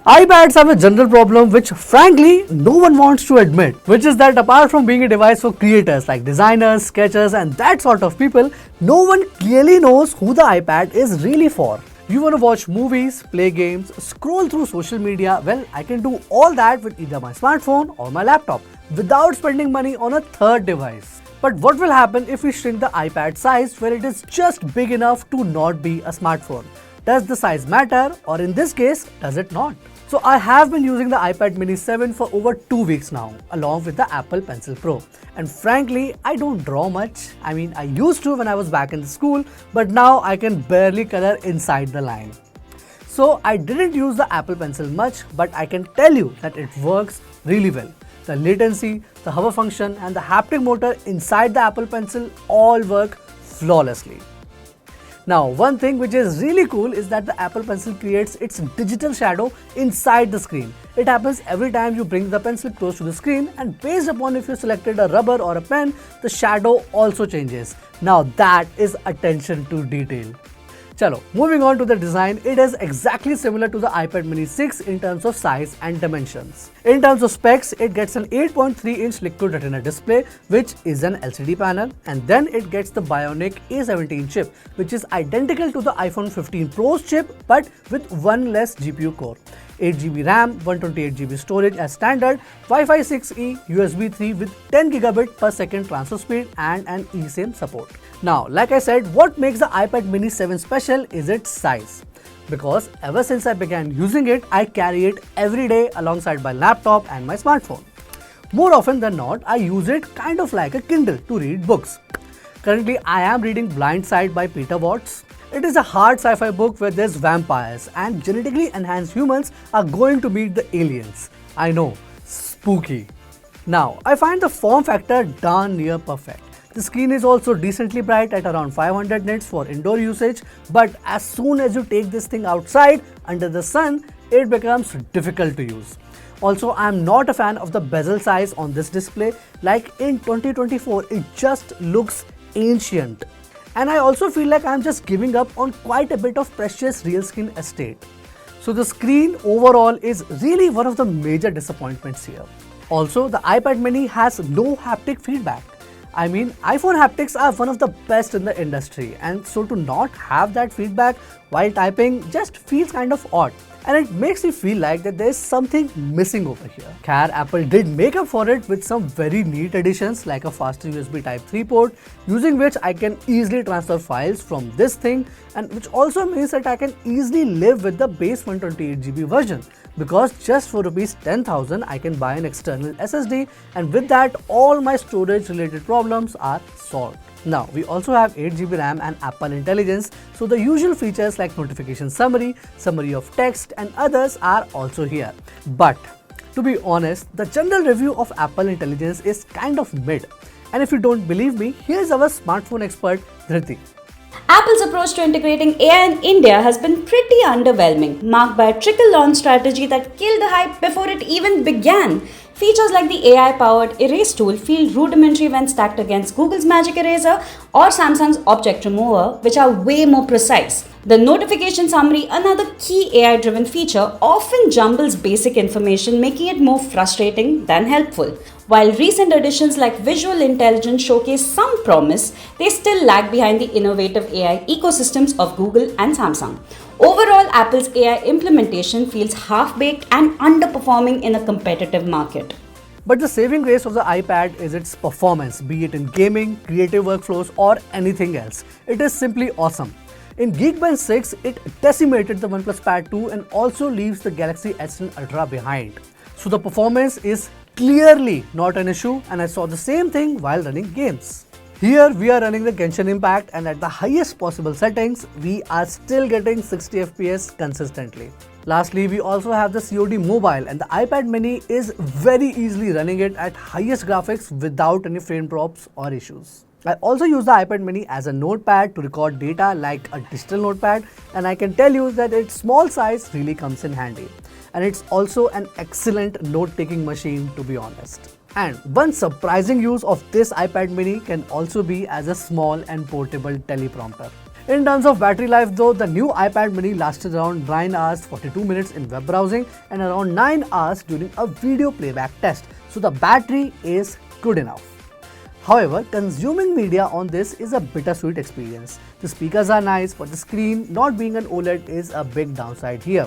iPads have a general problem which frankly no one wants to admit, which is that apart from being a device for creators like designers, sketchers and that sort of people, no one clearly knows who the iPad is really for. You want to watch movies, play games, scroll through social media, well, I can do all that with either my smartphone or my laptop without spending money on a third device. But what will happen if we shrink the iPad size where it is just big enough to not be a smartphone? Does the size matter, or in this case, does it not? So I have been using the iPad mini 7 for over 2 weeks now, along with the Apple Pencil Pro. And frankly, I don't draw much. I mean, I used to when I was back in the school, but now I can barely color inside the line. So I didn't use the Apple Pencil much, but I can tell you that it works really well. The latency, the hover function and the haptic motor inside the Apple Pencil all work flawlessly. Now, one thing which is really cool is that the Apple Pencil creates its digital shadow inside the screen. It happens every time you bring the pencil close to the screen, and based upon if you selected a rubber or a pen, the shadow also changes. Now that is attention to detail. Chalo, moving on to the design, it is exactly similar to the iPad mini 6 in terms of size and dimensions. In terms of specs, it gets an 8.3-inch liquid retina display, which is an LCD panel, and then it gets the Bionic A17 chip, which is identical to the iPhone 15 Pro's chip but with one less GPU core. 8GB RAM, 128GB storage as standard, Wi-Fi 6E, USB 3 with 10 gigabit per second transfer speed and an eSIM support. Now, like I said, what makes the iPad mini 7 special is its size. Because ever since I began using it, I carry it every day alongside my laptop and my smartphone. More often than not, I use it kind of like a Kindle to read books. Currently, I am reading Blind Side by Peter Watts. It is a hard sci-fi book where there's vampires and genetically enhanced humans are going to meet the aliens. I know, spooky. Now, I find the form factor darn near perfect. The screen is also decently bright at around 500 nits for indoor usage, but as soon as you take this thing outside under the sun, it becomes difficult to use. Also, I am not a fan of the bezel size on this display. Like in 2024, it just looks ancient. And I also feel like I'm just giving up on quite a bit of precious real skin estate. So the screen overall is really one of the major disappointments here. Also, the iPad mini has no haptic feedback. I mean, iPhone haptics are one of the best in the industry, and so to not have that feedback while typing just feels kind of odd. And it makes me feel like that there is something missing over here. Khare, Apple did make up for it with some very neat additions like a faster USB Type-C port, using which I can easily transfer files from this thing, and which also means that I can easily live with the base 128GB version. Because just for Rs 10,000 I can buy an external SSD, and with that all my storage related problems are solved. Now, we also have 8GB RAM and Apple Intelligence, so the usual features like notification summary, summary of text and others are also here. But to be honest, the general review of Apple Intelligence is kind of mid. And if you don't believe me, here's our smartphone expert Dhriti. Apple's approach to integrating AI in India has been pretty underwhelming, marked by a trickle-down strategy that killed the hype before it even began. Features like the AI-powered erase tool feel rudimentary when stacked against Google's Magic Eraser or Samsung's Object Remover, which are way more precise. The notification summary, another key AI-driven feature, often jumbles basic information, making it more frustrating than helpful. While recent additions like Visual Intelligence showcase some promise, they still lag behind the innovative AI ecosystems of Google and Samsung. Overall, Apple's AI implementation feels half-baked and underperforming in a competitive market. But the saving grace of the iPad is its performance, be it in gaming, creative workflows or anything else. It is simply awesome. In Geekbench 6, it decimated the OnePlus Pad 2 and also leaves the Galaxy S10 Ultra behind. So the performance is clearly not an issue, and I saw the same thing while running games. Here we are running the Genshin Impact, and at the highest possible settings, we are still getting 60 FPS consistently. Lastly, we also have the COD Mobile, and the iPad mini is very easily running it at highest graphics without any frame drops or issues. I also use the iPad mini as a notepad to record data like a digital notepad, and I can tell you that its small size really comes in handy. And it's also an excellent note-taking machine, to be honest. And one surprising use of this iPad mini can also be as a small and portable teleprompter. In terms of battery life though, the new iPad mini lasted around 9 hours 42 minutes in web browsing and around 9 hours during a video playback test. So the battery is good enough. However, consuming media on this is a bittersweet experience. The speakers are nice, but the screen not being an OLED is a big downside here.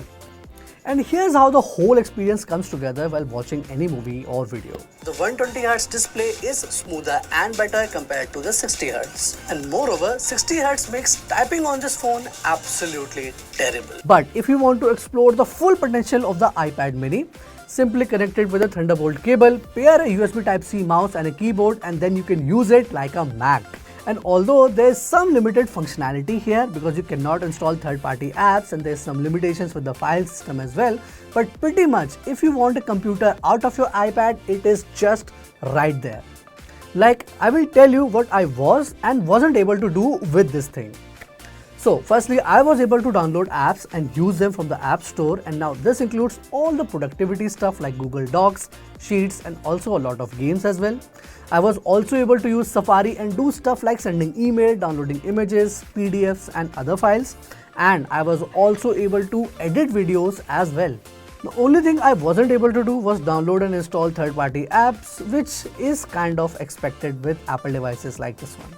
And here's how the whole experience comes together while watching any movie or video. The 120Hz display is smoother and better compared to the 60Hz. And moreover, 60Hz makes typing on this phone absolutely terrible. But if you want to explore the full potential of the iPad mini, simply connect it with a Thunderbolt cable, pair a USB Type-C mouse and a keyboard, and then you can use it like a Mac. And although there is some limited functionality here because you cannot install third-party apps and there's some limitations with the file system as well, but pretty much if you want a computer out of your iPad, it is just right there. Like, I will tell you what I was and wasn't able to do with this thing. So firstly, I was able to download apps and use them from the App Store, and now this includes all the productivity stuff like Google Docs, Sheets, and also a lot of games as well. I was also able to use Safari and do stuff like sending email, downloading images, PDFs and other files, and I was also able to edit videos as well. The only thing I wasn't able to do was download and install third-party apps, which is kind of expected with Apple devices like this one.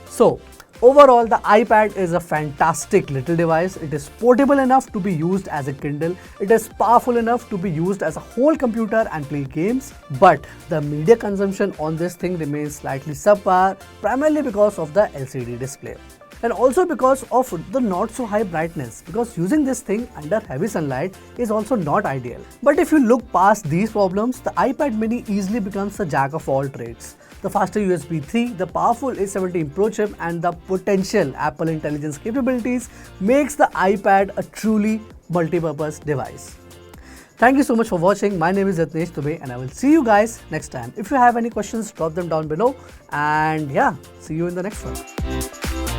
So, overall, the iPad is a fantastic little device. It is portable enough to be used as a Kindle. It is powerful enough to be used as a whole computer and play games. But the media consumption on this thing remains slightly subpar, primarily because of the LCD display. And also because of the not so high brightness, because using this thing under heavy sunlight is also not ideal. But if you look past these problems, the iPad mini easily becomes a jack of all trades. The faster USB 3, the powerful A17 Pro chip and the potential Apple Intelligence capabilities makes the iPad a truly multi-purpose device. Thank you so much for watching. My name is Yatnesh Dubey and I will see you guys next time. If you have any questions, drop them down below, and yeah, see you in the next one.